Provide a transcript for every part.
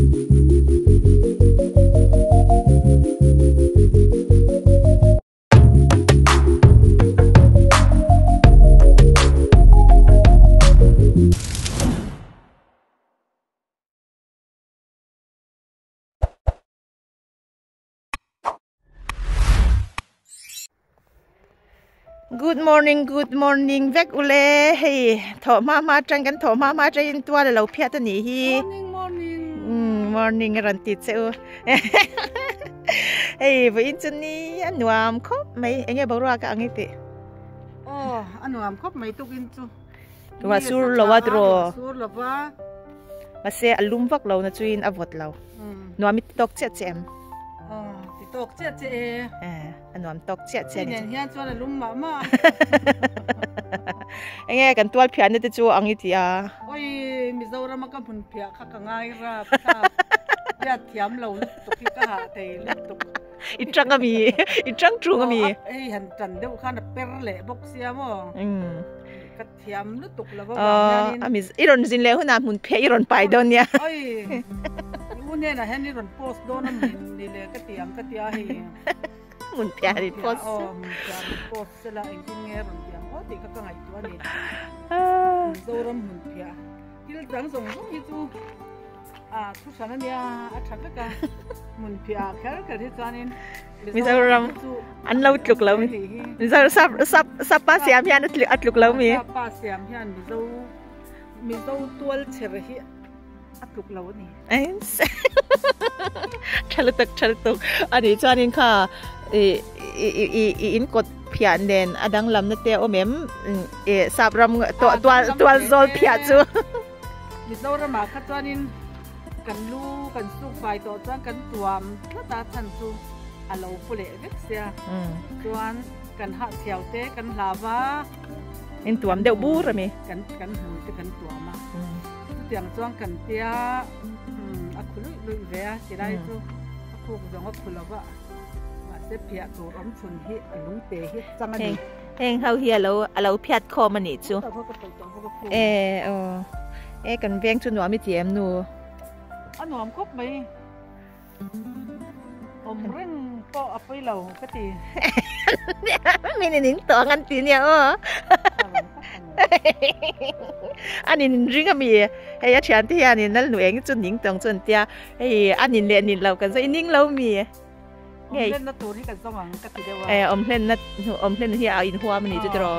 Good morning. Vek ule hey thọ ma trang kan thọ ma train tua le lo phia ta ni hi. Morning ran ti cheu. Hey với in ni anuam khop mai enge borwa ka angi ti. Oh anuam khop mai tukin chu. Wa sur lo wa dro. Sur lo wa. Ma se alum vak lo na chuin avot lo. Nuam tok che chem. Tok che che anuam tok che che ni hian chuan alum ma enge kan tual phian ni te chu angi ti a oi mizoram ka phun phia kha ka ngai ra kha ya thiam lo tuk ki ka ha te tuk itrang ami itrang trung ami ei han tan deu khan per le bok sia mo ka thiam lu tuk la ba ami iron zin le huna mun phe iron pai don ya oi une na hen iron post don ni le ka tiam ka tia hi mun phe ri post post sela engineer ron tiam o ti ka ngai tu ani zoram mun phia il dang song song hi chu thu sana nia a thak ka mun phia khar ka ri chanin mizoram an lo tluk lo mi mizoram sap pa siam hian atluk lo mi pa siam hian mizo tual cher hi atluk lo ni chalutuk ani chanin kha in kot phian den adang lam na te omem sabram twal zol phia chu mizoram ma kha chanin kan lu kan su fai to chang kan tuam ta chan chu alo pule vek sia chuan kan ha chiao te kan lava in tuam deu bu ra mi kan hu te kan tuama tiang chuang kan tia akhulu lui ve a tirai chu akhu zong akhulawa ma se phia tur om chun hi alung te hi chamani heng hau hi alo phiat kho mani chu kan veng chu no mi tiam nu anuam khop mai om ren po apoi lo ka ti mi ni ning to ngan ti nia anin ring ami hey ya thian ti anin nal nu eng chun ning tong chun tia hey anin le nin lo kan sai ning lo mi ngei len na tur hi kan sawang ka ti dewa om len hi a in huam ni chu dro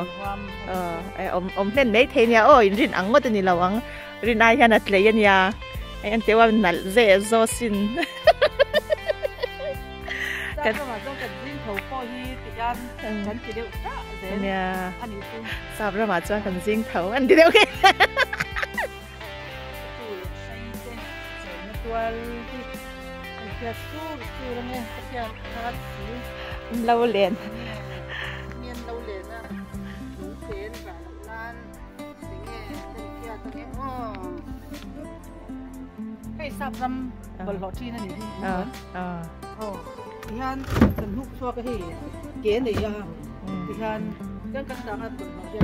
om len nei the nia in rin ang ngot ni lawang rin ai hian at le yan ya ai an tewa nal ze zo sin kan ma zo kan jin tho po hi ti yan kan ti deu ta ze nia ani tu sabra ma chuan kan jing tho an ti deu ke tual ti ya su ne ya khat si lâu liền miên lâu liền á tú tiến và lan tính nghe tên kia tôi nghe cái sạp răm bờ lọ chi này đi thì han cần hút cho cái gì kiến này à thì han cái căn sáng là bờ lọ chi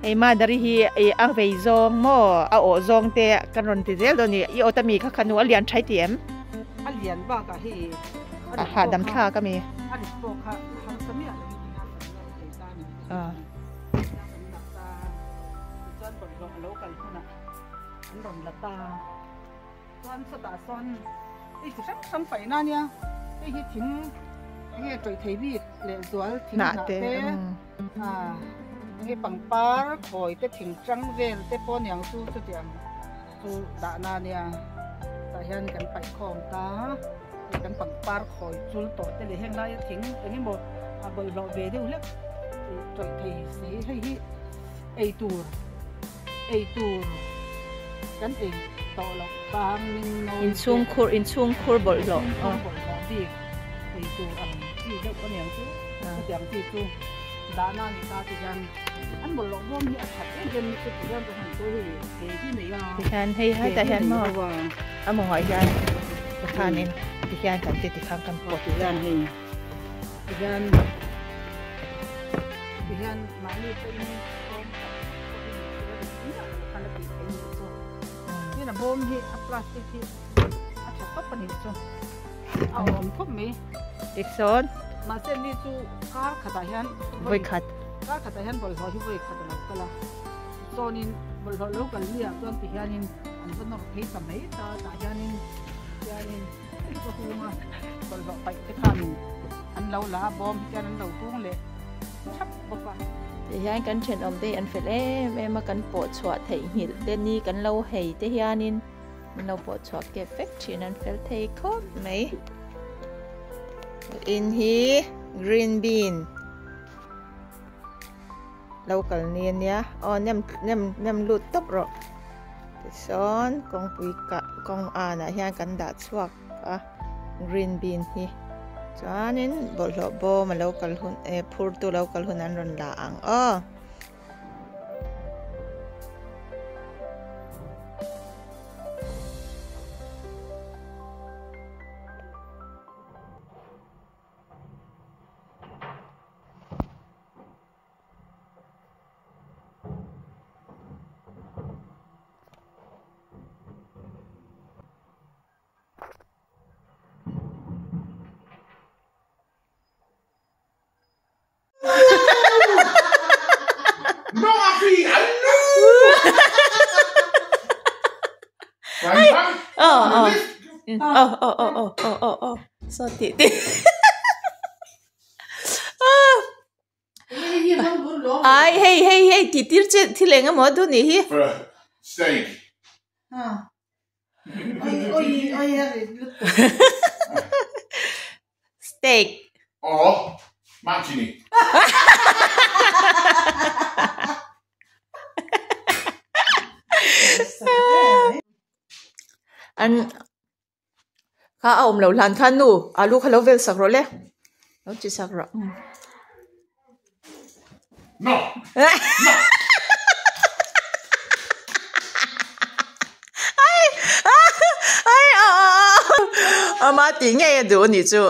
ai mà dari hi ang vei zong mo a o zong te kanon ti zel doni I otami kha khanu alian thai tiam alian ba ka hi ha dam tha ka mi ali po kha ham samia chuan bờ lọ lâu cái na anh đồng là ta chuan sa ta son ei chu sak sam pai na nia ei hi thim nghe troi thei bi le zual thim na te nghe bằng par khoi te thing trăng vel te pon yang su chu tiam chu da na nia ta hian kan pai khom ta kan bằng par khoi chul to te le heng lai thing engem bo a bol lo ve de ule troi thei si hei hi ei tur kan ei to lo bang ning no in chung khur bol lo đi ei tur ang ti de ko yang chu tiam ti chu da na ni ta ti jan anh một lọ bom hiện thật cái dân cái chủ nhân của thành tôi thì cái này là thì khan hay hay tại khan mà anh muốn hỏi khan khan nên thì khan cần thì khan cần của chủ nhân thì khan mà đi tới như là bom hiện plastic hiện chắp phần hình cho ông không mấy Địch son mà xem đi chú cá khát đại hắn Vui khát cá khát đại hắn bồi hồi vui khát là cái là cho nên bồi hồi lúc gần lia cho thì hắn nên anh vẫn nó thấy tầm mấy ta đại hắn nên cái khu mà bồi hồi phải cái khăn anh lâu lá bom cho nên lâu tuông lệ chắp bọc vào thì anh cần chuyện ông đây anh phải lấy em mà cần bộ chua thấy hiện tên ni cần lâu hay thế hi anh mình lâu bộ chua cái phép chuyện anh phải thấy khóc mấy in hi green bean lâu cần niên nhá nhâm lụt tóc rồi son con bụi cả con nè hi cần đặt chhuak green bean hi cho nên bộ lọ bò mà lâu cần hun phur tu lâu cần hun ăn rồi là ăn so tị ai hey tị tị thì lên cái món đó nè hi steak steak or martini. anh khá ông lâu lan khăn nu alu khá lâu về sạc rồi lẽ nó chỉ sạc rồi No. mà tiếng nghe được nhỉ chú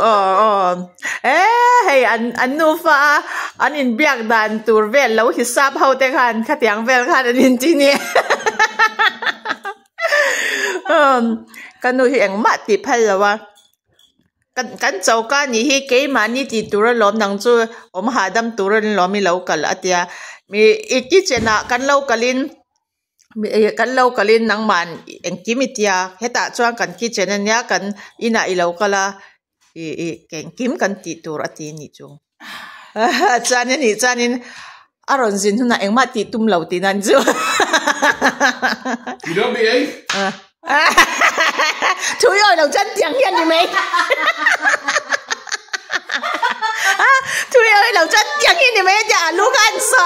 hey anh nu pha anh in biak dan tur về lâu hít sáp hậu thế khan khát tiếng về khan anh in chi nè cái nuôi hiện mắt thì phải là wa cái châu cái này hi cái mà ni thì tụi nó lom năng chú ông hà đâm tụi nó lom mi lâu cả là tia mi ít cái na cái lâu cái linh năng man anh kim tia hết ta cho cái này nhá cái ina lâu cả là cái kim cái thì tụi nó thì ni chú cho nên aron zin huna anh mắt thì tum lâu thì nan chú You don't behave. chú ơi đầu chân tiếng hiền đi mấy chú ơi đầu chân tiếng hiền đi mấy nhà lúc anh sợ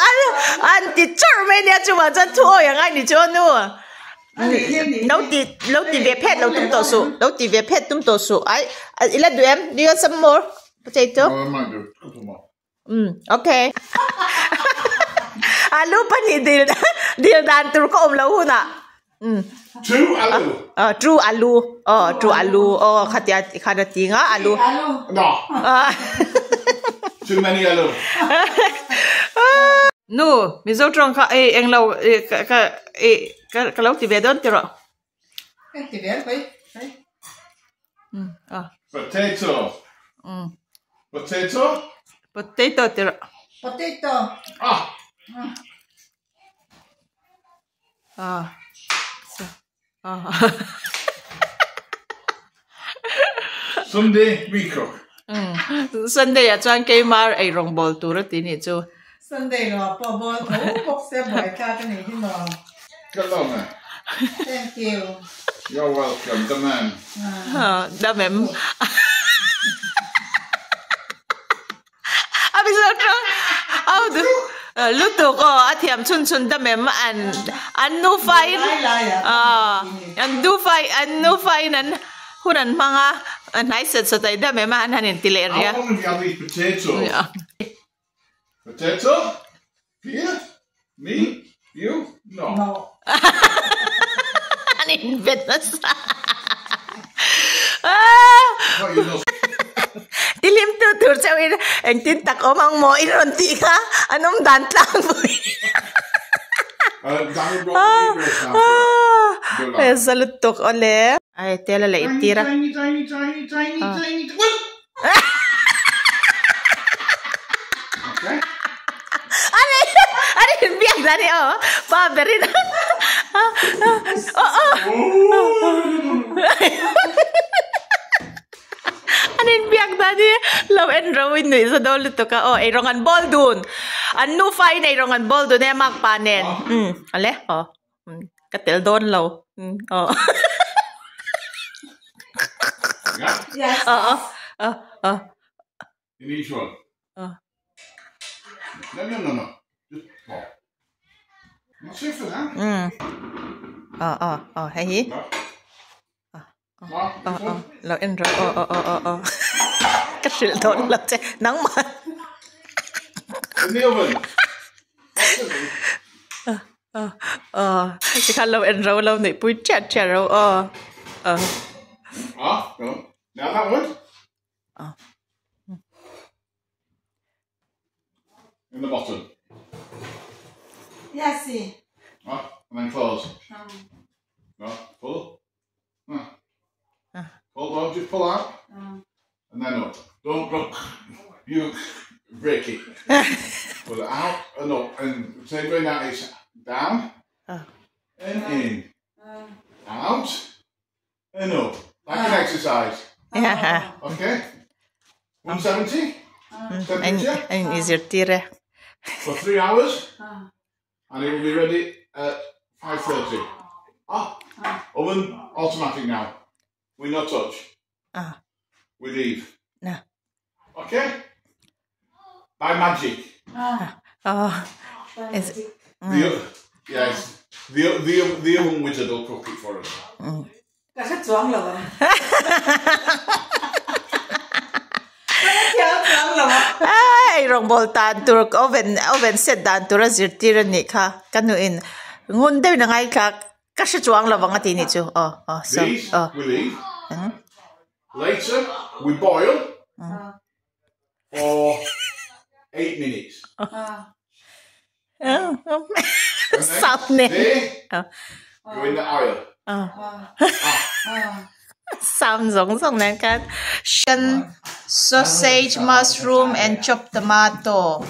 anh thì chở mấy nhà chú mà chân thôi anh đi cho nữa lâu thì về pet lâu tum tổ số ấy là đứa em do some more potato Oh, I might do a couple more. Okay lúc bên này điều đàn từ có ôm lâu hơn à Two alu. True alu. True alu. Khá tiếng alu. No. Too many alu. No, mình dâu trong anh lâu cái lâu thì về đơn rồi. cái thì bé vậy Potato. Potato. Potato thì rồi. potato Sunday we cook. Sunday à chọn cái mà ai rong bol tu rồi tí này chú. Sunday rồi bỏ bò thấu bốc xe bỏi ca cái này thế nào Good luck, man. thank you You're welcome, the man. Đã mềm. Bây giờ trong lúc đó có thiểm chun đã mềm anh nu phai anh nu phai nên hôn anh mang anh hãy sợ tay đã mềm anh hành tỷ lệ How long have you had these potatoes? Potato? Here? Me? You? No. anh invent nó What you know? Dilim tu sao anh tin tắc ôm ang mo iron ti ka anong dantlang boy salutok ole ai tela le tira Tiny. Okay. Ani biak tadi pa berin Anin biak tadi law and rawin ni sa dolo to ka ay rongan ball dun anu fine ay rongan ball dun ay magpanen ale katil don law Yeah. Yes. In each one. No. Just pop. Not safe for that. Hey. Law and raw. Katil don law che nang man. In the oven. Chỉ khăn lâu ăn rau lâu này bùi chặt rau No. Now that one. In the bottom. Yes. And then close. Pull. Hold on, just pull out. And then up. Don't you break it. Pull it out and up. And same way now, it's down and in. Out and up. Like an exercise. Okay? 170 temperature anh is your tire for 3 hours. And it will be ready at 5:30. Oven automatic now. We no touch. We leave. No. Okay? By magic. Is it? The oven wizard will cook it for us. Kasi chhuak lo ba? Ay rong bol tan tur oven set dan tur azir tire ni kha kanuin ngun de na ngai kha ka shi chuang lo bang ati ni chu so These we leave. Later we boil for 8 minutes. Sap ne Go in the oil. Sound zong nan kan sausage, mushroom and chopped tomato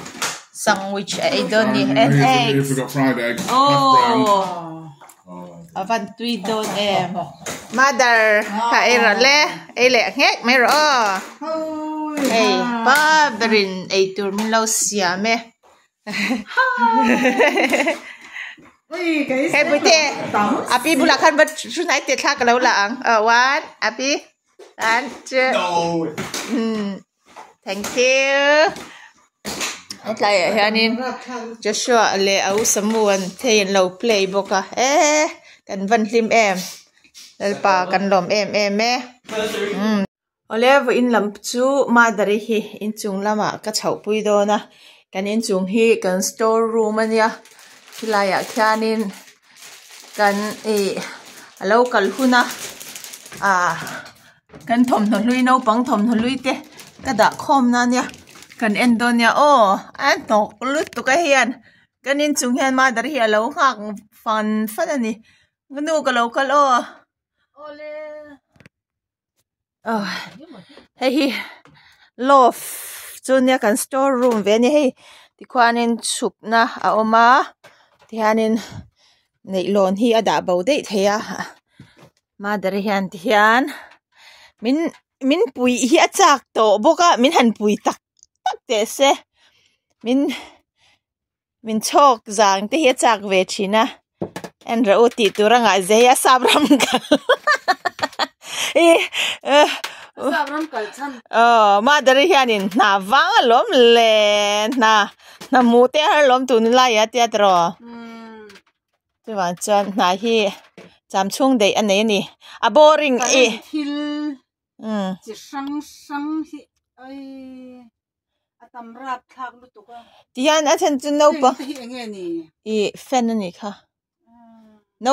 sandwich I don't need and eggs. We forgot fried eggs. Avan tui don mother ka era le ele ngek me ro ba berin tur min lo sia me Hey bute api bulakan bat sunai te thak lo lang wan api an No. thank you atlai hanin Joshua le au samuan thein lo play boka kan van lim pa kan lom me olev in lam chu madari hi in chung lama ka chau pui do na kan in chung hi kan store room ania hilaya khanin kan alo kal huna kan thom no lui no pang thom no lui te ka da khom na nia kan endonia an nok lut tu ka hian kan in chung hian ma dar hi alo ngak fan ani nganu ka lo kal Ole. Hey lof chunia kan store room ve ni hei ti khwanin chup na a oma ti hanin nei lon hi ada bo dei theya ma dar hian ti hian min pui hi achak to boka min han pui tak te se min chok zang te hi achak ve china en ra uti turanga zeya sabram ka Sabram kalchan. Ma dar hianin na wang lom le na mu te har lom tu ni la ya te tro tu wan chan na hi cham chung dei an nei ni a boring Thil. Chi sang hi ai atam rap thak lu tu ka. tian a chen chu no pa Hi enge ni. fan ni kha no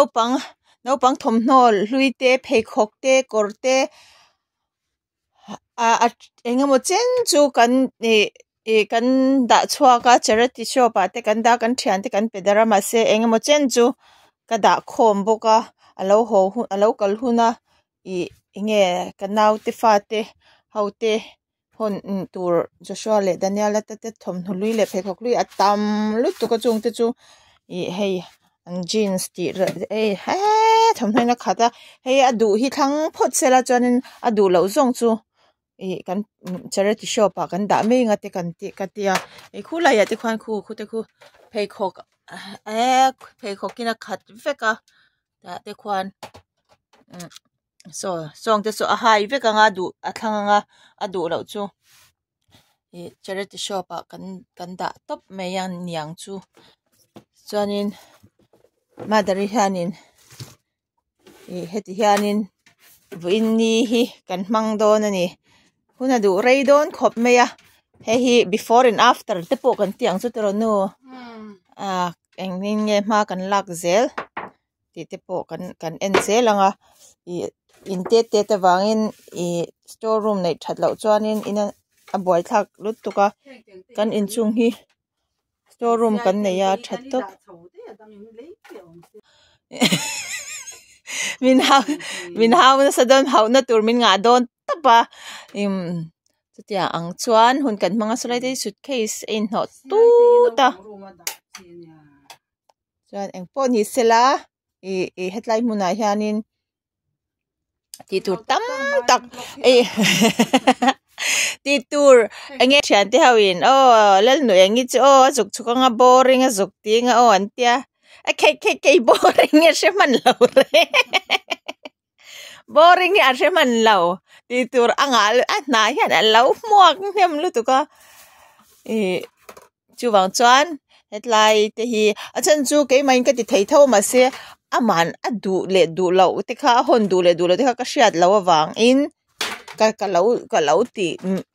pang thom no lui te phei khok te kor te engamo chen chu kan kan da chua ka charity shop ate kan da kan thian te kan pedara ma se engamo chen chu ka da khom boka alo kal huna nghe cái nào te pha te hậu te hôn tour Joshua le Daniel la te thom lui le phe khok lui atam lut tu ka chung te chu hey ang jeans ti ha thom na khata hey adu hi thang phot sela chanin adu lo zong chu kan charity shop a kan da me nga te kan ti ka tia khula ya te khwan khu te khu phe khok phe khok kina khat veka da te khwan so song te so a hai veka nga du a thanga nga adu lo chu charity shop a kan da top me yang niang chu chuanin madari hanin heti hianin vuinni hi kan mang don ani huna du rei don khop me ya hi before and after te po kan tiang chu tero no engin nge ma kan lak zel ti te po kan en zelanga in te wangin store room nei that lo chuanin in a boy thak lut tuka kan in chung hi store room kan nei ya that to min hau na sa don hau na tur min nga don tapa tia ang chuan hun kan mga sulai te suitcase in no tu ta chuan eng pon hi sela headline muna hianin ti tur tam tak ti tur enge thian te hawin lel nu engi chu azuk chuka nga boring azuk ti nga antia ke boring e she man lo re boring e she man lo ti tur angal na hian lo muak nem lu tu ka chu wang chuan headline te hi achan chu ke main ka ti thei tho ma se aman adu le du lo te kha hon du le te kha ka hriat lo awang in ka lo ti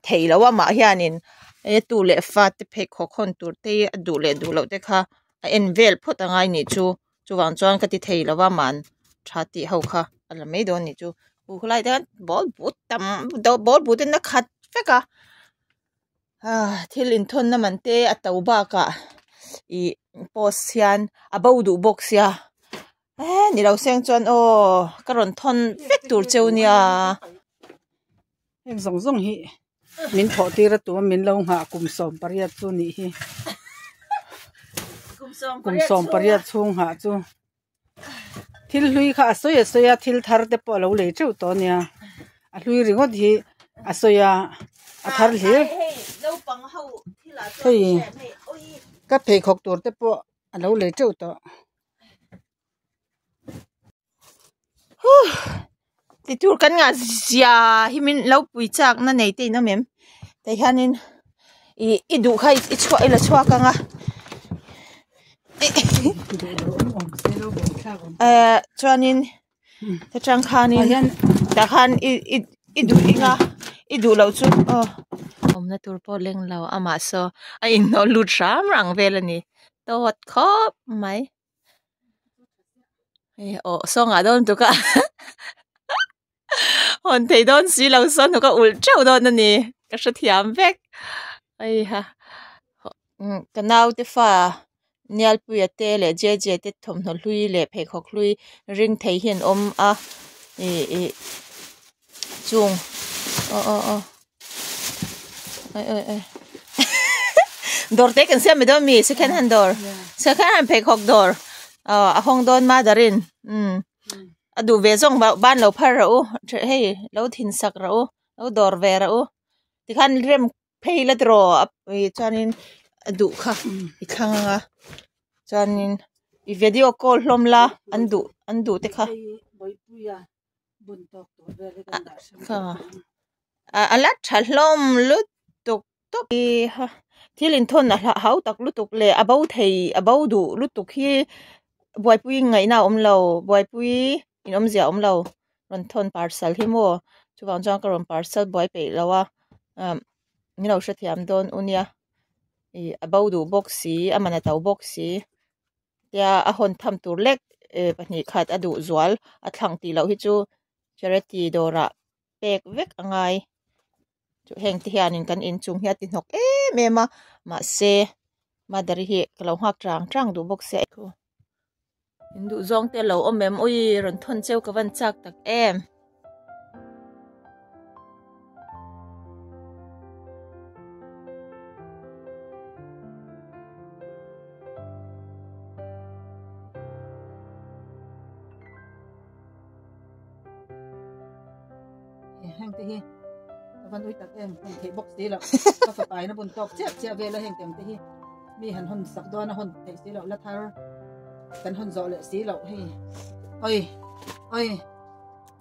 thei lo ma hianin tu le fa te phe kho khon tur te adu le du lo te kha envel phot angai ni chu wang chuan ka ti thei lo wa man tha ti ho kha ala me don ni chu u khulai dan bol but tam bol but na khat feka thil in thon na man te atau ba ka post hian abau du box ya ni lo seng chuan karon thon fek tur cheunia em zong hi min tho ti ra tu min lo ha kum som pariat chu ni hi kum som pariat chung ha chu thil hlui kha asoya thil thar te po lo le cheu to nia a hlui ringot hi asoya a thar hlir lo pang ho thila thei ka phe khok tur te po a lo le cheu to ti tur kan nga zia himin lo pui chak na nei te na mem te hianin i du khai i chwa ila chwa ka nga chuanin te chang khanin ta khan i du lo chu na tur po leng lo ama so a in no lut ram rang velani tot khop mai so nga don tu ka hon thei don si lo son tu ka ul cheu don ani ka sha thiam vek ai ha kanau te fa nial puya te le je te thom no hlui le phe khok hlui ring thei hian om a chung ai dor te kan siam me do mi second hand door second hand phe khok door a hong don ma darin adu ve zong ban lo phar ra hey lo thin sak ra lo dor ve ra ti khan rem phei la dro chanin adu kha I thanga chanin I video call hlom la andu te kha kha ala thalom lu tuk ha thilin thon na hau tak lu tuk le abau thei abau du lu tuk hi boy pui ngai na lo boy pui in zia lo ron thon parcel hi mo chuwang jang ka ron parcel boy pe lawa ni lo sha thiam don unia abau du box si amana tau box si tia a hon tham tur lek pahni khat adu zwal a thlang ti lo hi chu charity dora pek vek angai chu heng ti hianin kan in chung hiat ti nok mema ma se madari hi kalo hak trang du box se ko indu zong te lo omem ui ron thon cheu ka van chak tak em hang te hiวันอุ้ยตักเอ็มคนเทบอกสีแล้วก็สบายนะบนตอกเจี๊ยบเวลาแห่งเต็มที่มีหันหนสักดอนนะหนเทสีแล้วแล้วทากันหนจ่อเลยสีแล้วให้เอ้ย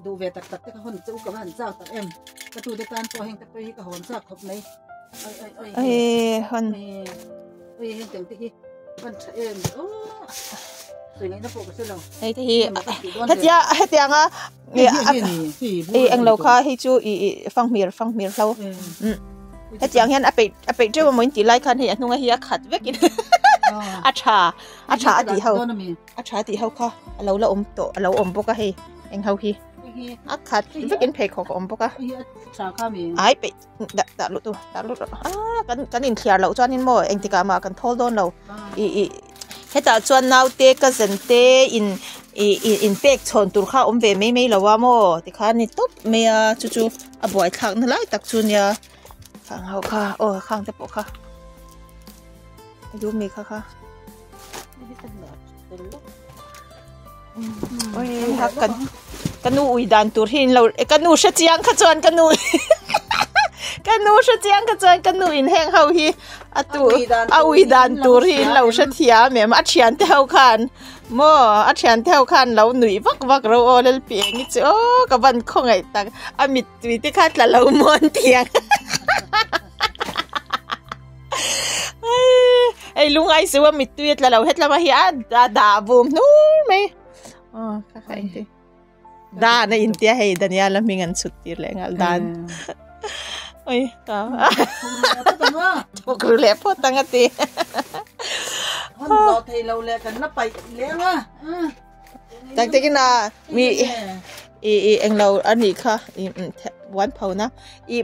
ดูเวตักแต่ก็หนจะอุกกับหันเจ้าตักเอ็มกระตูในการตัวแห่งตะไปกับหนสักครบไหนหนแห่งเต็มที่มันเอ็มโอ้สวยงามนะพวกก็เสร็จแล้วเฮ้ยที่เฮ็ดยังอ่ะเนี่ยอังเราค่ะให้จูฟังเมียเราเฮ็ดยังเห็นไปเจ้ามันตีไล่คันเฮียนุ่งเฮียขัดเวกินอาชาตีเขาค่ะเราอมโตเราอมปกะให้เองเขาฮีขัดเวกินเพกของอมปกะไอ้ไปด่าลุตัวกันอินเคลียร์เราจวนนินโมเองติกามากันทอลโดนเราเฮ็ดจวนนาวเตก็เซนเตอินเป็กชนตุรข้าเวไม่ละว่าโมติข้านี่ตุ๊บเมียจู่บ่อยข้างนั่นแหละตักจุนยาข้างเขาค่ะโอ้ข้างจะปกค่ะดูมีค่ะโอ้ยฮักกันนูอุยดานตุรหินเรากันนูชะเจียงขจวนกันนูชะเจียงขจวนกันนูอินแห้งเฮาฮีอาอุยดานตุรหินเราชะเทียแม่มาอัดเชียนเท่าคันโมอัดเชียนเท่าคันเราหนุ่ยวักเราโอเลเปียงนี่จ้ะกับวันคงไงตังอามิดวิธีคัดละเรามวนเตียงไอ้ลุงไอ้สิว่ามิดตุยละเราเฮ็ดละมาเฮียด่าบูมนู้ไหมอ๋อค่ะใครทีด่าในอินเดียให้ดันยาละมีเงินสุดที่แรงดันโอ้ยก็พวกรู้แล้วพวกตั้งตีฮันรอไทยเราเลยกันนับไปเลี้ยงอ่ะจากที่น่ะมีเอ็งเราอันนี้ค่ะวันเผานะ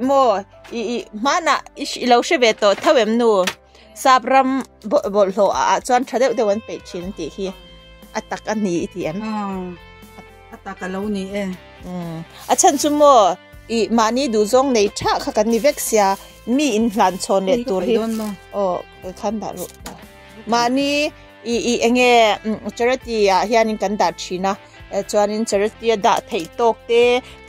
โมมานะเราเชื่อเวทเท่าเอ็มนูซาบรัมบอลโลจวนทะเลเดวันไปชินตีฮีอัตักอันนี้ที่เอ็มอัตักกันเรานี่เองฉันจุโมมานี่ดูจงในชาขักันนิเวกเซียมีอินหลานชนเลตัวฮีโอ้ขันดารุมานี่เองจรตีเฮียนิกันดาชินะจวนจรตีดาไทยตกเต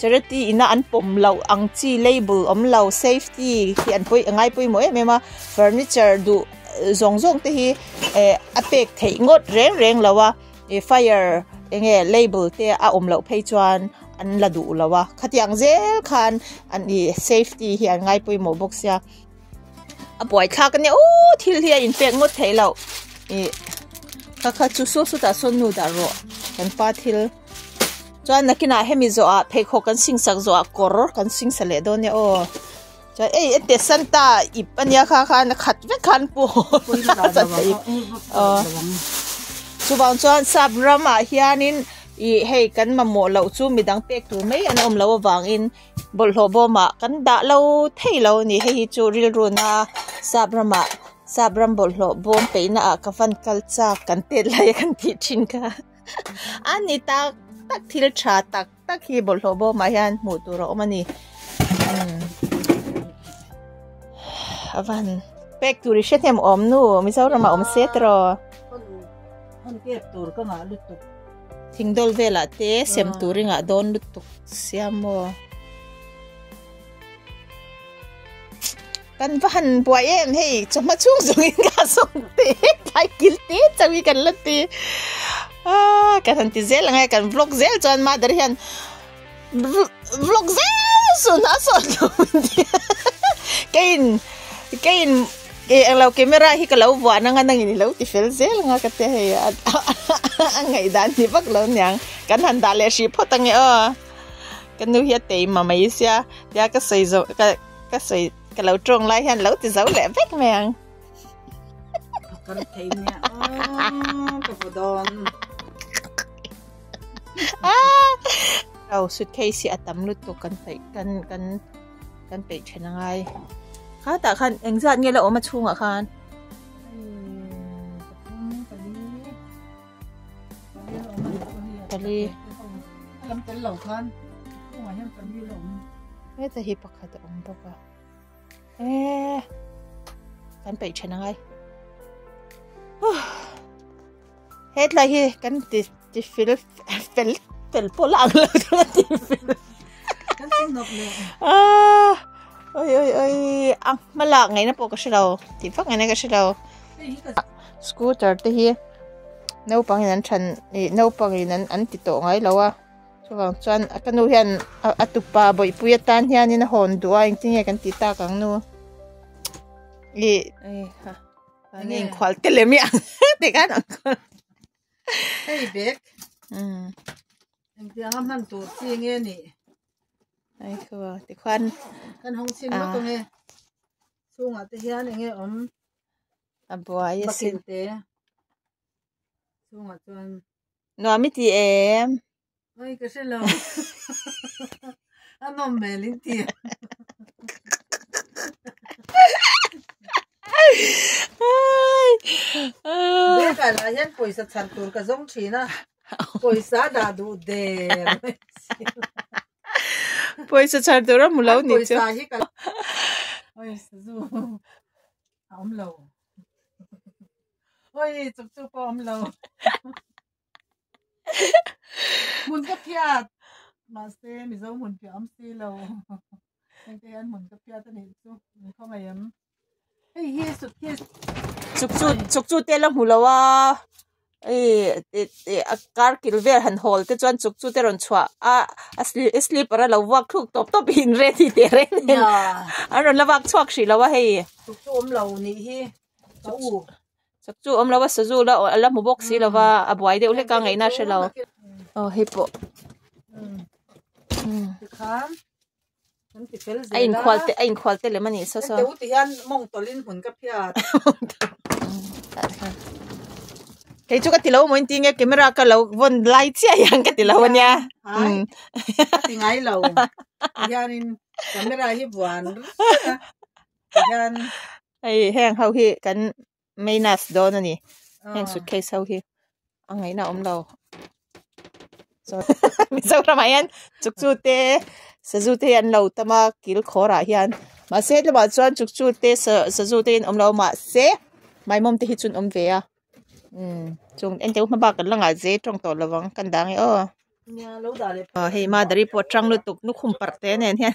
จรตีอินาอันปมเราอังจีเลเบลเราเซฟตี้ที่อันปุยง่ายปุยหมดไม่มาเฟอร์นิเจอร์ดูจงเตฮีอเป็กไทยงดเร่งแล้วว่าไฟร์เลเบลเตเราเพย์จวนอันละดูแล้วว่าขัดยังเซลคันอันนี้เซฟตี้ที่อันง่ายปุยหมดบุกเสียบ่อยข้ากันเนี่ยโอ้ที่เฮียอินเป็กงดไทยเราข้าจูสุดาสนุดารอกันปาทิลจวนนักกินอาเฮมิโซอาเพคกันสิงสักโซอากอร์กันสิงสเลดเนี่ยโอ้จวนเตสันตาอีปัญญาข้านักขัดเวคันปูจัดไปจูบางจวนสับรามาเฮียนินให้กันมาโมเราจูมีดังเป็กตัวไม่อันเราวางอินบลโลบมากันด่าเราเทเรานี่ให้จูริลรูนาสับรามาซาบรัมบอลโลบอมไปน่ะกับฟันกัลซ่ากันเตลายกันที่ชินค่ะอันนี้ตักทิลชาตักฮีบอลโลบอมายันหมูตัวเรามันนี่ฟันเป็กตัวริเชตเฮมอมนูมิซารามาอมเซตรอคนเก็บตัวก็งาลุตุกทิ้งดอลเวลาเตะเซมตัวริงาโดนลุตุกเสียมกันฟันป่วยให้จะมาช่วงส่งอินกาส่งเตะใครกินเตะจะมีกันละตีกันทันทีเซลไงกันบล็อกเซลจนมาเดี๋ยวเห็นบล็อกเซลสุนัขสดกินเราเกมราฮิกเราหวานงั้นนั่งนี่เราที่เฟลเซลงั้นก็เตะไงด้านนี้พวกเราเนี่ยกันทันดาเลชิพอตั้งกันดูเฮียเตะมาไม่เสียเดี๋ยวก็ใส่ก็เราตรงไรเห็นเราจะเจ้าแหลมเล็กแมงกันเทมเนี่ยกับโดนเราสุดเคยเสียตั้มลุดตัวกันไปกันไปชนะไงค่ะแต่คันเอ็งจัดเงี้ยเราเอามาช่วงอ่ะคันตะลีลำเป็นเหล่าคันหัวยังเป็นยี่หลงไม่จะฮิปปะแต่อมปะกันไปชนะไงเฮ็ดอะไรกันติฟิลโปลังเลยกันติฟิลกันสิง ơi ăn mà lạ ngày nó bộ cái gì đâu thì phát ngày này cái gì đâu scooter thế hi nấu bằng nhân chân nấu bằng nhân ăn thịt tổ ngay lâu à cho vàng chọn cái nô hiền atupa bồi bùi tan hiền nên hòn đũa anh chính là cái thịt ta càng nô ha anh em khoal tele miệng để cái nào hey bek em kia ham han tu chi nghe nè ai khờ thì khoan kan hong sin ma ko nghe chung à te hian nghe buai xin te chung à chuan nó mới thì em ôi cái gì lâu anh nôm mẹ linh tiền bây giờ là hiện bây giờ chăn tour cái giống chi na bây giờ đã đủ để bây giờ chăn tour mu lâu nè chứ ôi sư ôm lâu ôi chụp chụp ôm lâu muốn cái piat mà xem mình giống muốn piat xí lâu anh thấy anh muốn cái piat này chứ không ai em hey yes chụp chụp tên là mu lâu à car kilver han hol te chuan chuk chu te ron chwa sleep ara lo wak thuk top in ready te ren aron la wak chhuak shi lawa hei chuk chu om lo ni hi chuk chu om lawa sazu la ala mu box si lawa abuai de ule ka ngai na she lo hei po kham anh khwal te le mani so te ti han mong tolin hun ka phiat cái chỗ cái tilo mình tiếng cái camera cái lâu vốn light chia yang cái tilo nha, tiếng ai lâu, yang camera hi buồn, yang ai hang hậu hi cái mainas đó nè, hang suitcase hậu hi, anh ấy nào lâu, so mình sao ra mày anh, chụp chụp te, sử te anh lâu ta mà kiểu khó ra hiền, mà sẽ là bảo chọn chụp chụp te sử te anh lâu mà sẽ, mai mom te hi chun về à. Chung anh cháu mà bác cái lăng dễ trong tổ là vắng căn đáng ấy hey mà dari po trăng lu tuk nu khum parte nen hen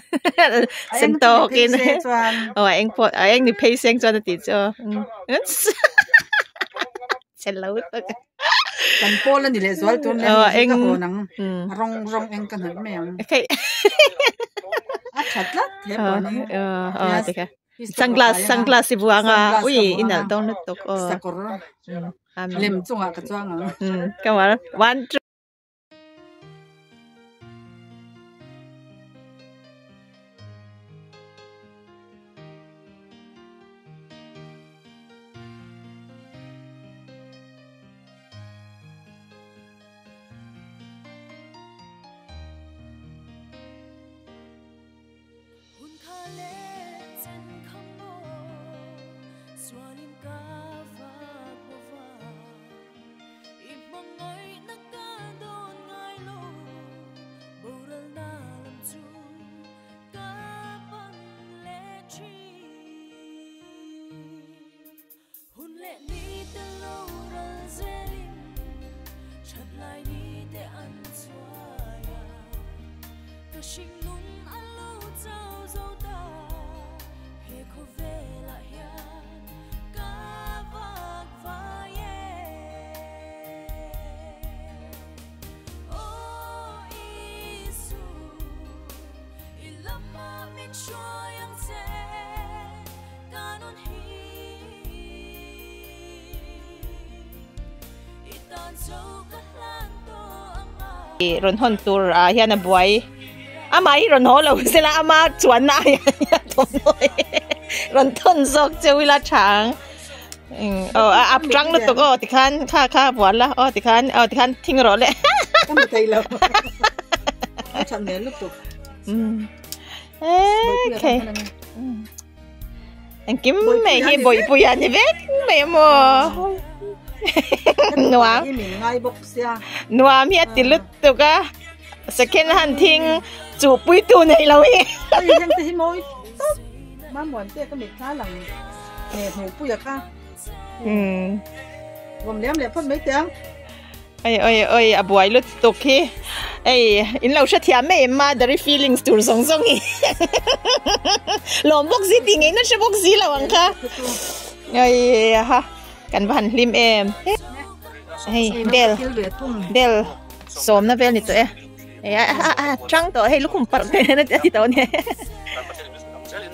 sen to kin anh ni pay sen cho ti cho sen lâu to kan po la ni le zwal ton le anh ho nang rong rong anh kan hal meng chat la thế po ni thế ka sunglass si buanga ui inal dong lu tuk lem chung à cái chuang à come on one two ron hon tur hian a buai amai ron ho lo sela ama chuan na ron thon zok chewila chang ap trăng nó tụt thì kha buồn la thì khan thinh rồi lẽ không thấy lâu chẳng nhớ lúc tụt ok anh kiếm mày hi bồi bồi anh đi vét mày mua noa mi at tilut tu ka second hand thing chụp bui tu này lâu ấyยังตีมวยมาหมอนเตี้ยก็มีค่าหลังเนี่ยหูปุยค่าผมเลี้ยงเลี้ยงพ่นไม่เตี้ย ơi à buổi lúc tục khi in lâu sẽ thiam mấy mà dari feelings tour song song hi lom bốc gì thì ngay nó sẽ bốc gì là vâng ka ha cần bàn lim em bell xóm nó bell này tụi trăng tụi lúc không bật nó thì tụi này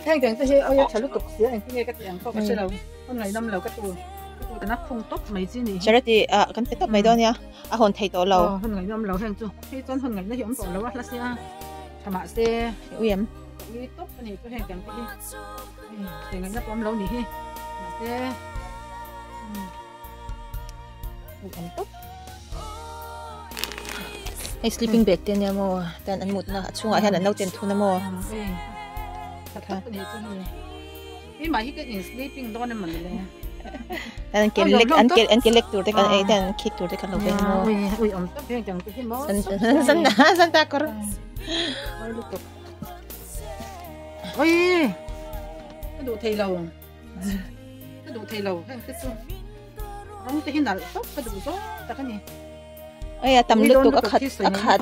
Thế anh thấy ôi chả lúc tục xíu anh nghe cái tiếng có cái đâu con này năm lâu cái tù nó không tốt mấy gì nhỉ? Giờ thì cần phải tốt mấy đó nha. Hồn thầy tổ lâu. Hồn ngày năm lâu hàng chú. Khi con hồn ngày nó hiểm tổ lâu á là xe. Thà mà xe. Ui em. Ui tốt cái này tôi hàng chẳng cái gì. Thì ngày nó bom lâu nhỉ? Mà xe. Ui em tốt. Hey sleeping bag tiền nha mo. Dan anh một na chung ai han nấu tiền thu na mo. Thật cái này tôi này. Cái mà cái gì sleeping đó nên mình anh kia lek tour te kan dan kick tour te kan lo ben mo ui om tap yang jang te mo san ta kor ui cái đồ thầy lầu cái số ông te hin dal top cái đồ số ta cái này tam lut tu akhat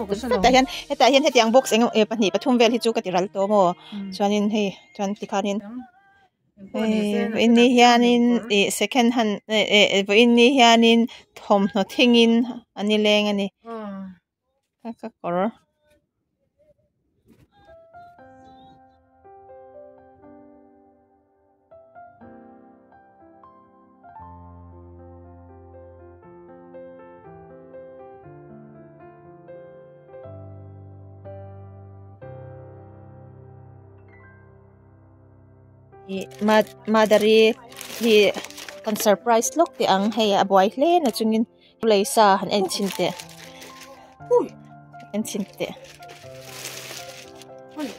ta hian hetiang box eng pani pathum vel hi chu ka tiral to mo chuanin hei chuan tikhanin inni hianin second hand inni hianin thom no thingin ani leng ani ka kor madari hi kan surprise look ti ang hei abuai hle na chungin leisa han en chinte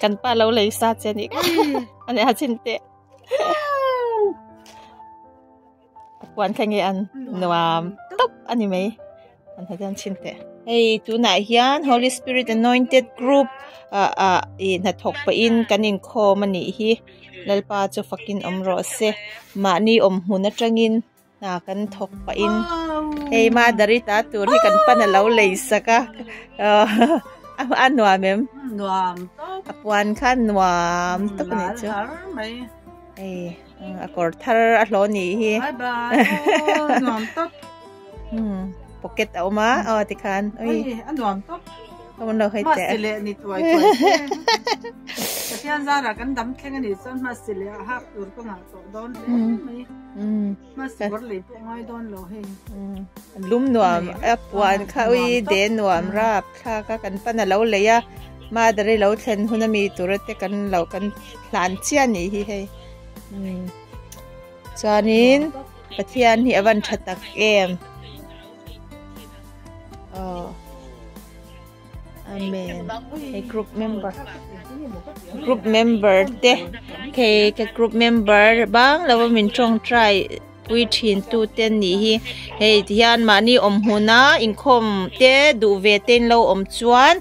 kan pa lo leisa cheni ani ha chinte kwan thangi an nuam top ani mai an ha chinte hey tu na hian Holy Spirit Anointed Group na thok pa in kanin kho mani hi lalpa chu fakin omro se ma ni huna tangin na kan thok pa in hey ma darita tur hi kan pana lo leisaka nuam em nuam apwan khan nuam to pani chu hey akor thar a hlo ni hi bye bye nuam to pocket ma tikhan oi nuam to không đâu hay tệ. Masile ni tuai. Kasihan Zara kan dam keng ni son masile hap tur ko nga to don mai. Masibor le po ngai don lo he. Lum nuam apwan kha ui de nuam rap kha ka kan pana lo le ya ma dare lo thlen hunami turate kan lo kan plan chia ni hi he. Chanin pathian hi awan thatak em. Amen. A group member te ke group member bang lawa min chong try puithin tu ten ni hi hei hian mani huna inkhom te du ve ten lo chuan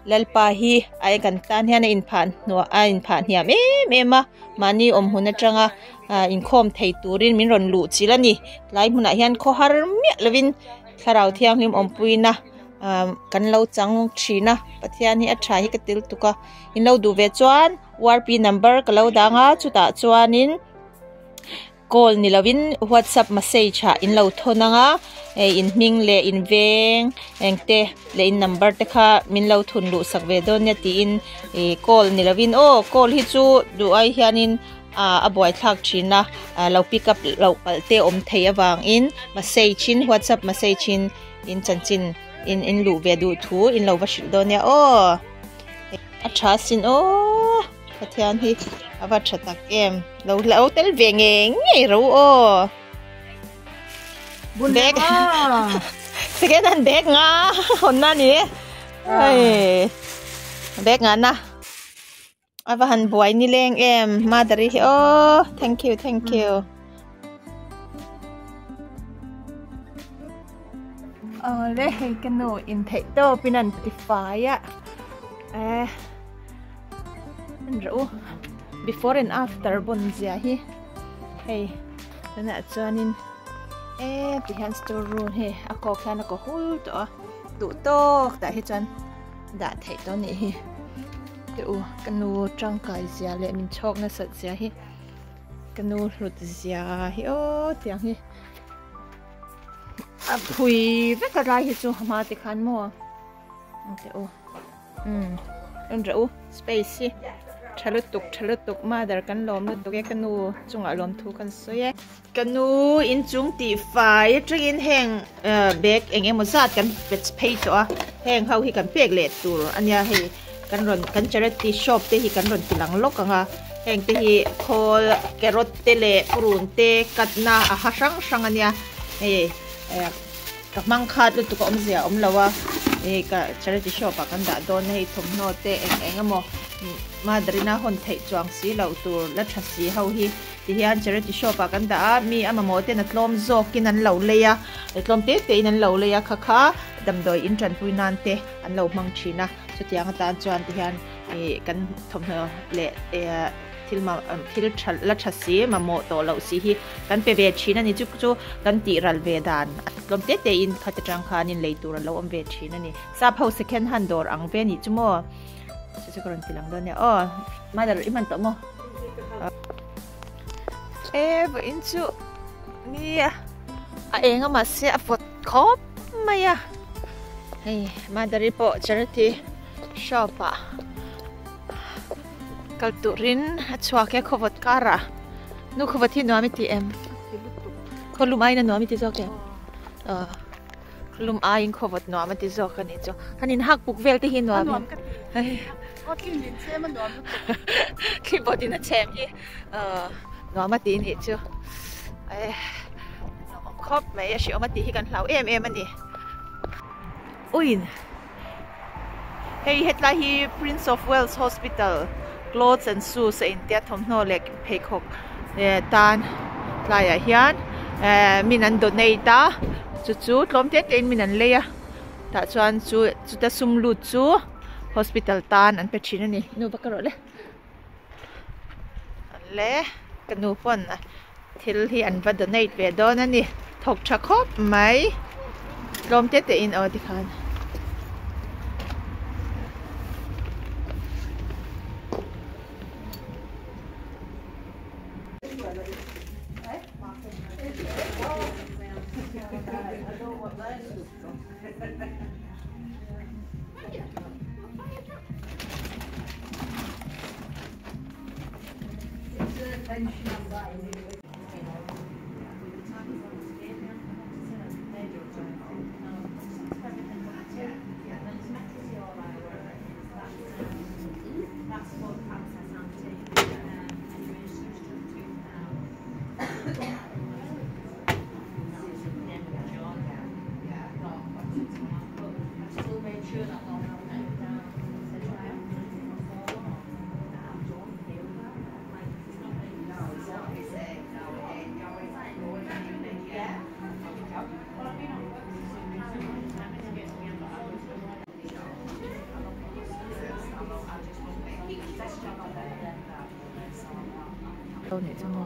lalpa hi ai kan tan hian in phan no in phan hiam ma mani huna tanga inkhom thei turin min ron lu chilani lai huna hian kho har mi lovin tharau thiang lim puina kan lo chang thina pathian hi a tha hi katil tuka in lo du ve chuan warp number ka lo danga chuta chuanin call ni lovin WhatsApp message ha in lo thonanga in ming le in veng engte le in number te kha min lo thun lu sakve don ya ti in call ni lovin call hi chu du ai hianin a boy thak thina lo pick up lo palte thei awang in message in WhatsApp message in chanchin in lu ve du thu in lo vashil don ya a thasin pathian hi awa thatak em lo tel ve nge ro bag second hand bag nga honna ni ai bag nga na awa han boy ni leng em madari thank you le hei kanu in thei to pinan patify ro before and after bon zia hi hei na chuanin ที่ฮันสโตร์รูมเฮอากอแค่นก็หุ่นตัวตุโต๊ะแต่ที่จวนด่าไทยตัวนี้เดี๋ยวกันนูจังไก่เสียเลยมินชอกน่ะสัตเสียเฮกันนูหลุดเสียเฮโอ้เตียงเฮพุยเวกอะไรเฮจูมาติขันมัวเดี๋ยวอันเดี๋ยวสเปซชลุตุกมาเดี๋ยวกันลมลุตุกกันนูจงอารมณ์ทุกันสวยกันนูอินจุงตีไฟจะกินแห้งเบกเองหมดซาดกันเป็นสเปซตัวแห้งเขาให้กันเปียกเล็ดตัวอันนี้ให้กันรอนกันจะได้ตีช็อปเตะกันรอนตีหลังลกกันแห่งเตะโคลแกรตเตเล่ปรุนเตกัดนาอาหารช่างอันนี้กับมังคัดลุตุกเสียละว่าก็จะได้ตีช็อปกันด่าโดนให้ทุ่มโนเตเองหมดมาดรินาคนไทยจวงสีเหล่าตัวและชัดสีเขาฮีที่ฮันจะได้ติชอบกันด่ามีอามาโมเตนัดลมโจกินันเหล่าเลยอะลมเตะนันเหล่าเลยอะค่ะดำโดยอินจันปุยนันเตอันเหล่ามังชีนะสุดที่ยังตานจวนที่ฮันกันทำเนเละทิลมาทิลและชัดสีมาโมโตเหล่าสีฮีกันเปเวชีนั่นนี่จุกันตีรัลเวดานลมเตะอินขัดจังคานินเลยตัวเหล่าอมเวชีนั่นนี่ซาพาวเซคันฮันดอร์อังเวนี่จุโมsekarang tilang doon ya. Oh, madar iman to mo. Insu niya. Nga masya afot kop maya. Hey, madari po charity shop ah. Kalturin at chhuak ya khovat kara. Nu khovat hi no amiti em. Kolumay na no amiti zok em. Lum ayin khovat no amiti zok kanito. Kanin hakbuk vel ti hin no am. Hey. Khi body na chem hi nó mà tin hết chưa nó khóc mày chỉ mà tin hi kan lau em anh đi ui hey hết là hi Prince of Wales Hospital clothes and shoes in tiat thom no lek pay khok tan lai a hian min an donate ta chu tlom te ten min an le ya ta chuan chu ta sum lut chu hospital tan an pe thina ni nu bakaro le kanu pon thil hi an va donate ve don ani thok tha khop mai lom te in o ti khan đâu này cho mua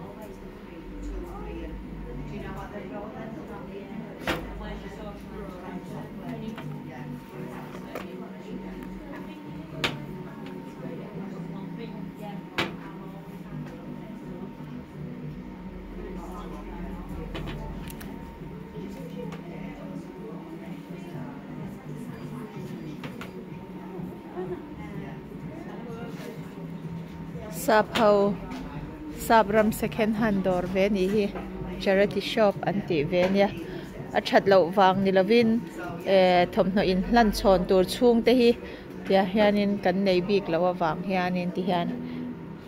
Sapau Sabram second hand door ven hi charity shop anti ven ya achat lo wang ni lovin thom no in lan chon tur chung te hi tia hianin kan nei bik lo wang hianin ti hian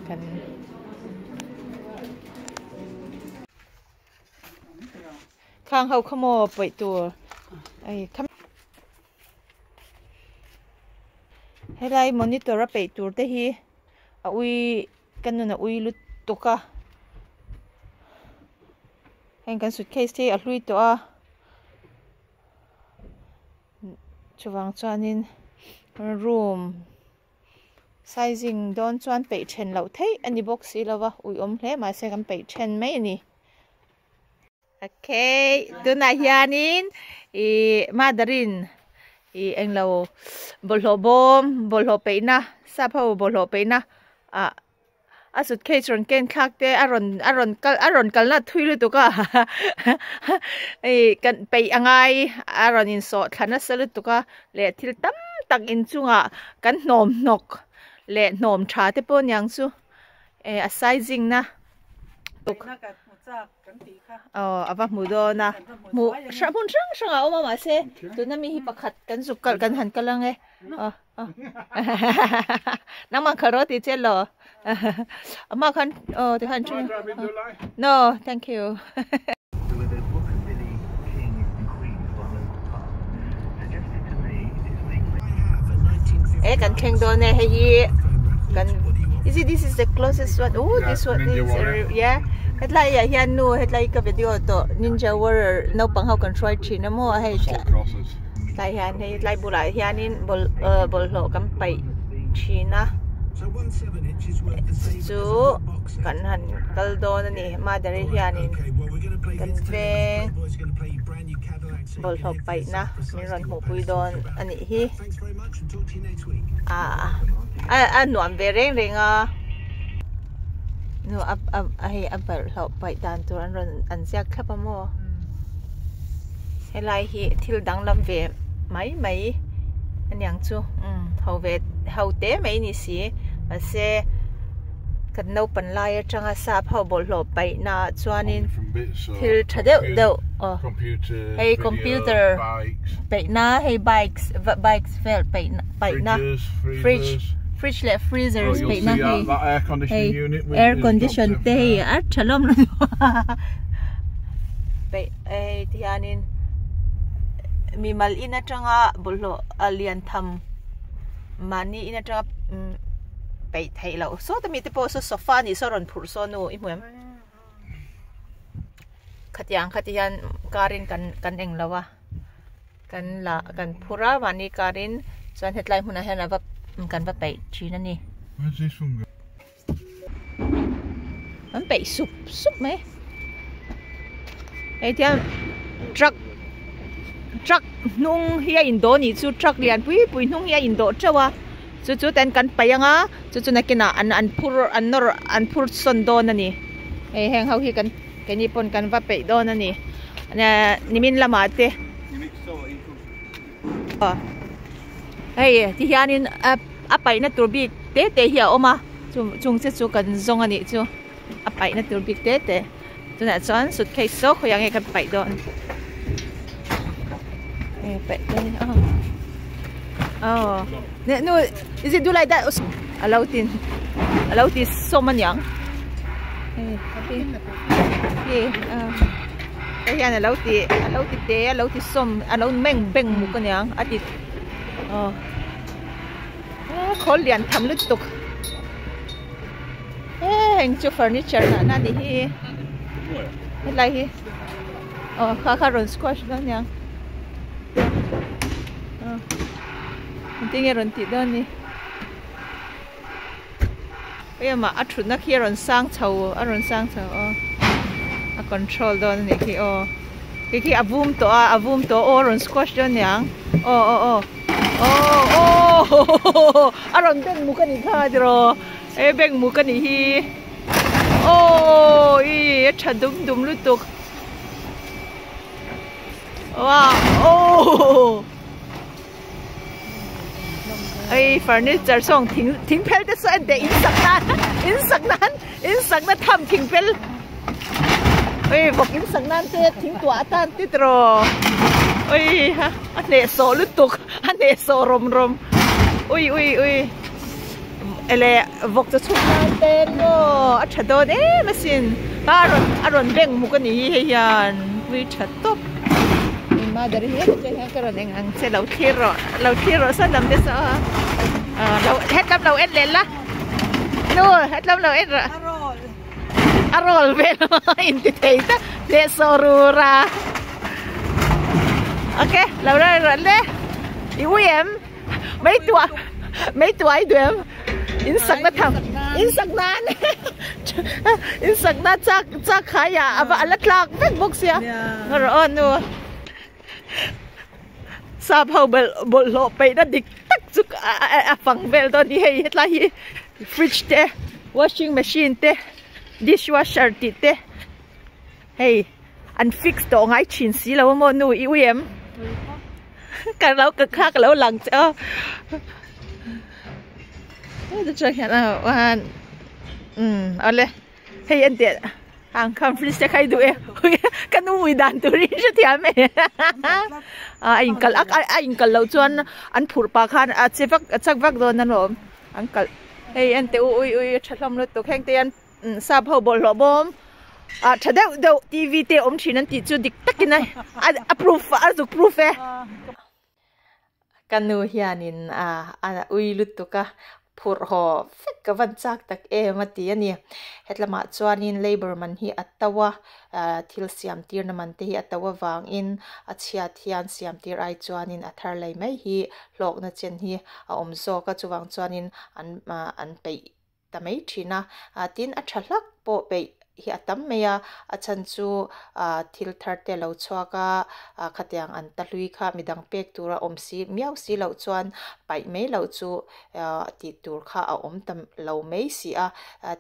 kan khang hau khamo poi tur ai kham helai monitor a pei tur te hi a ui kanun a ui lut tuka heng kan suitcase te a hlui to a chuwang chuanin room sizing don chuan pei then lo thei ani box si lawa ui om hle ma se kan pei then mai ani Okay, tu na hianin madarin ang law bolho pe na sapaw bolho pe na asut keitron ken khakte aron kal na thuilu tu ka kan pe angai aron in so thana salu tu ka le thil tam tak in chunga kan nom nok le nom tha te pon yang chu a sizing na apa mudo na mu shapun sang a oma ma se tu na mi hi pakhat kan zukal kan han kalang e nang mang karoti chelo ama kan te han chu no thank you kan kheng do ne hi kan this is the closest one. Oh, this one is yeah. Headlight ya hian nu headlight ka video to Ninja Warrior no pang how can try chin mo hay lai hian hay lai bulai hianin bol lo kam pai china chu kan han kal do na ni ma dare hianin kan ve bol lo pai na mi ron mo pui don ani hi nuam ve reng no ai abal ho pai dan tur an sia khapa mo helai hi thil dang lam ve mai an yang chu ho te mai ni si ma se kan no pan lai atanga sa phau bol ho pai na chuanin thil thadeu computer pai na hey bikes fel pai na fridge le freezers pe na air condition te at chalom pe tianin mi mal ina tanga bollo alian tham mani ina tanga pe thai lo so ta mi te po so sofa ni so ron phur so no i muam khatian karin kan eng lawa kan phura mani karin chan hetlai huna hena va kan va pai chi na ni where's this one go an pai sup me ai tian truck nung hia indo ni chu truck lian pui nung hia indo chawa chu ten kan payanga chu na kina an phur son do na ni ei heng hau hi kan ni pon kan va pai do na ni nimin lama te hey ti hianin apai na turbi te hi oma chung che chu kan zong ani chu apai na turbi te tu na chuan suitcase so khoyang e kan pai don pai ni no is it do like that allow this so manyang yan allow ti som allow meng beng mu kan yang atit khol lian tham lut tuk heng chu furniture na ni hi lai hi kha ron squash don yang ting ron ti don ni ma athun na khi ron sang chau a control don ni ki avum to ron squash don yang aron beng mu kan ikha dro beng mu kan hi i chadum lutuk wow ai furniture song ting pel de so de in sak na tham ting pel vok in sak nan te ting tua tan ti dro ha ane so lutuk ane so rom ele vok cha chuk nan te no achadon masin aron beng mu kan hi hian chatop ma dari hi che ha karon ang se lau thiro sa lam de sa lau het lam lau et len la no het lam lau et arol vel in ti teita de sorura okay lau ra le i wem mấy tuổi ai đuổi in sắc nó thầm in sắc nan in sak na chak khaya aba alatlak vek box ya ngor onu sa phau bol lo pe na dik tak chuk a phang vel do ni hei hetla hi fridge te washing machine te dishwasher ti te hey an fix to ngai chin si lo mo nu i wem ka lo ka kha ka lo lang chaจะเจอเห็นว่าเอาเลยให้ยันเดียทางคอนฟลิกต์จะใครดูเอ้กันนู่นดันตัวนี้จะเทียมไหมอิงกัลอิงกัลเราชวนอันผูกปากขันเจ็บจักวักโดนนั่นหรออังกัลให้ยันเตอุ้ยชัดลมรถตัวแข่งเตียนซาบเขาบอลหลบอมถ้าเดี๋ยวทีวีเตอมชีนันติจูดิกตักกินไงพรูฟจุกพรูฟกันนู่นเฮียนินอุ้ยลุดตัวกะพูดหอฟิกกับวันจักตักมาตีอันนี้เฮตละมาจวนอินเลเบอร์มันฮีอัตตาวะทิลเสียมตีร์นมันตีอัตตาวะวางอินอัจฉริยะที่อันเสียมตีร์ไอจวนอินอัตร์เลยไม่ฮีโลกนั่นเช่นฮีอมโซก็จวางจวนอินอันไปแต่ไม่ทีนะตินอัจฉริยะโปไปhi atam meya achan chu thil thar te lo chhuaka khatyang an talui kha midang pek tura omsi miau si lo chuan pai me lo chu ti tur kha a om tam lo mei si a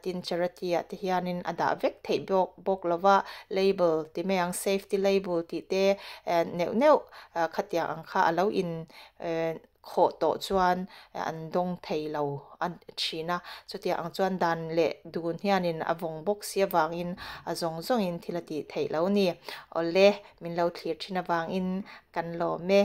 tin charity a te hianin ada vek thei bok lova label ti meang safety label ti te neu khatyang ang kha alo in kho to chuan an dong thei lo an china chutia ang chuan dan le dun hianin avong box sia wangin azong in thilati thei lo ni ole min lo thlir thina wangin kan lo me